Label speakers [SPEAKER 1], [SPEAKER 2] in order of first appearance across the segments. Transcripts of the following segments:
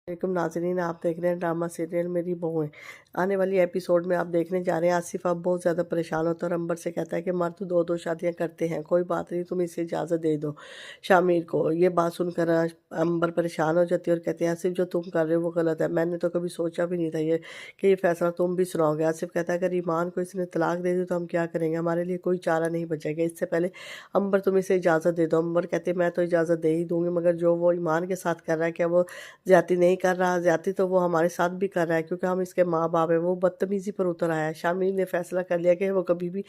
[SPEAKER 1] वालेकुम नाज़रीन, आप देख रहे हैं ड्रामा सीरियल मेरी बहुएं। आने वाली एपिसोड में आप देखने जा रहे हैं आसिफ अब बहुत ज़्यादा परेशान होता है और अंबर से कहता है कि मर्द तो दो दो शादियां करते हैं, कोई बात नहीं, तुम इसे इजाज़त दे दो शामिर को। ये बात सुनकर अंबर परेशान हो जाती है और कहते हैं आसिफ जो तुम कर रहे हो वो गलत है, मैंने तो कभी सोचा भी नहीं था ये कि ये फैसला तुम भी सुनाओगे। आसिफ कहता है अगर ईमान को इसने तलाक दे दी तो हम क्या करेंगे, हमारे लिए कोई चारा नहीं बचेगा, इससे पहले अंबर तुम इसे इजाज़त दे दो। अंबर कहते हैं मैं तो इजाज़त दे ही दूंगी, मगर जो वो ईमान के साथ कर रहा है क्या वो ज्यादती नहीं कर रहा? ज्यादती तो वो हमारे साथ भी कर रहा है क्योंकि हम इसके माँ बाप है। वो बदतमीजी पर उतर आया है। शामिर ने फैसला कर लिया कि वो कभी भी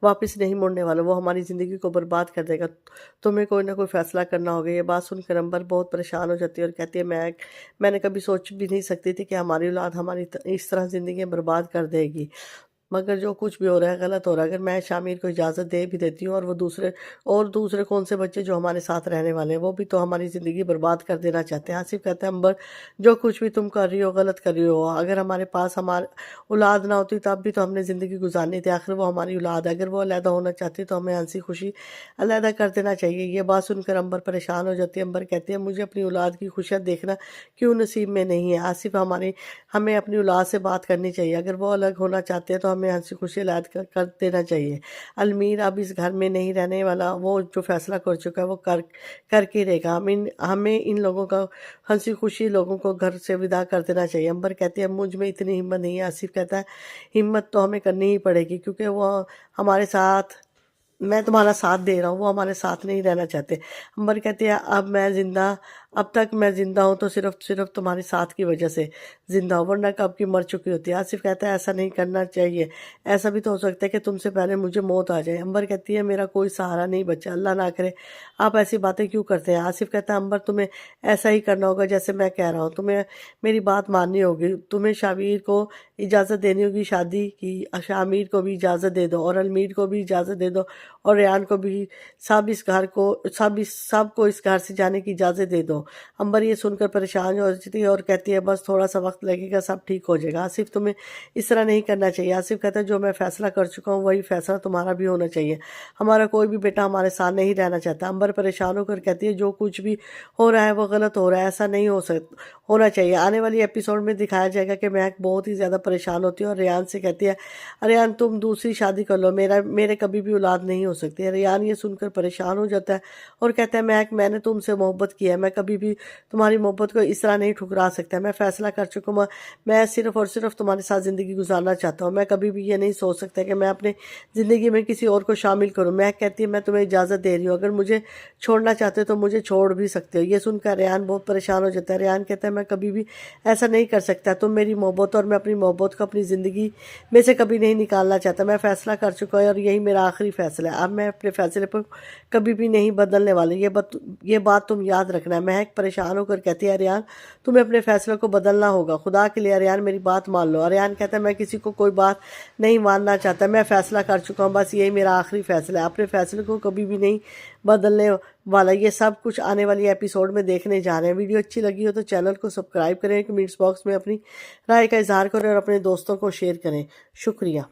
[SPEAKER 1] वापस नहीं मुड़ने वाला, वो हमारी ज़िंदगी को बर्बाद कर देगा, तुम्हें कोई ना कोई फैसला करना होगा। ये बात सुनकर अंबर बहुत परेशान हो जाती है और कहती है मैंने कभी सोच भी नहीं सकती थी कि हमारी औलाद हमारी इस तरह ज़िंदगी बर्बाद कर देगी, मगर जो कुछ भी हो रहा है गलत हो रहा है। अगर मैं शामिर को इजाज़त दे भी देती हूँ और वो दूसरे कौन से बच्चे जो हमारे साथ रहने वाले हैं वो भी तो हमारी ज़िंदगी बर्बाद कर देना चाहते हैं। आसिफ कहता है अंबर जो कुछ भी तुम कर रही हो गलत कर रही हो, अगर हमारे पास हमारे औलाद ना होती तब भी तो हमने ज़िंदगी गुजारनी थी, आखिर वो हमारी औलाद है, अगर वो अलहदा होना चाहती तो हमें हंसी खुशी अलहदा कर देना चाहिए। ये बात सुनकर अंबर परेशान हो जाती है। अंबर कहती है मुझे अपनी औलाद की खुशियाँ देखना क्यों नसीब में नहीं है। आसिफ हमें अपनी औलाद से बात करनी चाहिए, अगर वो अलग होना चाहते हैं तो हमें हंसी खुशी ऐलान कर देना चाहिए। अलमीर अब इस घर में नहीं रहने वाला, वो जो फैसला कर चुका है वो करके रहेगा। हमें इन लोगों का हंसी खुशी लोगों को घर से विदा कर देना चाहिए। अंबर कहती है मुझ में इतनी हिम्मत नहीं है। आसिफ कहता है हिम्मत तो हमें करनी ही पड़ेगी क्योंकि वो हमारे साथ, मैं तुम्हारा साथ दे रहा हूँ, वो हमारे साथ नहीं रहना चाहते। अंबर कहती है अब तक मैं जिंदा हूँ तो सिर्फ तुम्हारे साथ की वजह से जिंदा हूँ, वरना कब की मर चुकी होती है। आसिफ कहता है ऐसा नहीं करना चाहिए, ऐसा भी तो हो सकता है कि तुमसे पहले मुझे मौत आ जाए। अंबर कहती है मेरा कोई सहारा नहीं बचा, अल्लाह ना करे, आप ऐसी बातें क्यों करते हैं। आसिफ कहता है अंबर तुम्हें ऐसा ही करना होगा जैसे मैं कह रहा हूँ, तुम्हें मेरी बात माननी होगी, तुम्हें शामिर को इजाज़त देनी होगी शादी की, शामिर को भी इजाज़त दे दो और अलमीर को भी इजाज़त दे दो और रेहान को भी, सबको इस घर से जाने की इजाज़त दे दो। अंबर ये सुनकर परेशान हो जाती है और कहती है बस थोड़ा सा वक्त लगेगा, सब ठीक हो जाएगा। आसिफ तुम्हें इस तरह नहीं करना चाहिए। आसिफ कहता है जो मैं फैसला कर चुका हूँ वही फैसला तुम्हारा भी होना चाहिए, हमारा कोई भी बेटा हमारे साथ नहीं रहना चाहता। अंबर परेशान होकर कहती है जो कुछ भी हो रहा है वो गलत हो रहा है, ऐसा नहीं होना चाहिए। आने वाली एपिसोड में दिखाया जाएगा कि महक बहुत ही ज़्यादा परेशान होती है और रेहान से कहती है रेहान तुम दूसरी शादी कर लो, मेरे कभी भी औलाद नहीं हो सकती है। रेहान ये सुनकर परेशान हो जाता है और कहता है महक मैंने तुमसे मोहब्बत की है, मैं कभी भी तुम्हारी मोहब्बत को इस तरह नहीं ठुकरा सकता, मैं फैसला कर चुका हूँ, मैं सिर्फ और सिर्फ तुम्हारे साथ ज़िंदगी गुजारना चाहता हूँ, मैं कभी भी ये नहीं सोच सकता कि मैं अपने ज़िंदगी में किसी और को शामिल करूँ। महक कहती है मैं तुम्हें इजाज़त दे रही हूँ, अगर मुझे छोड़ना चाहते हो तो मुझे छोड़ भी सकते हो। ये सुनकर रेहान बहुत परेशान हो जाता है। रेहान कहता है मैं कभी भी ऐसा नहीं कर सकता, तुम मेरी मोहब्बत और मैं अपनी मोहब्बत को अपनी ज़िंदगी में से कभी नहीं निकालना चाहता, मैं फैसला कर चुका हूँ और यही मेरा आखिरी फैसला है, अब मैं अपने फैसले पर कभी भी नहीं बदलने वाली, ये बात तुम याद रखना है। महक परेशान होकर कहती है अरियान तुम्हें अपने फैसले को बदलना होगा, खुदा के लिए अरियान मेरी बात मान लो। अरियान कहता है मैं किसी को कोई बात नहीं मानना चाहता, मैं फैसला कर चुका हूँ, बस यही मेरा आखिरी फैसला है, अपने फैसले को कभी भी नहीं बदलने वाला। ये सब कुछ आने वाली एपिसोड में देखने जा रहे हैं। वीडियो अच्छी लगी हो तो चैनल को सब्सक्राइब करें, कमेंट्स बॉक्स में अपनी राय का इजहार करें और अपने दोस्तों को शेयर करें। शुक्रिया।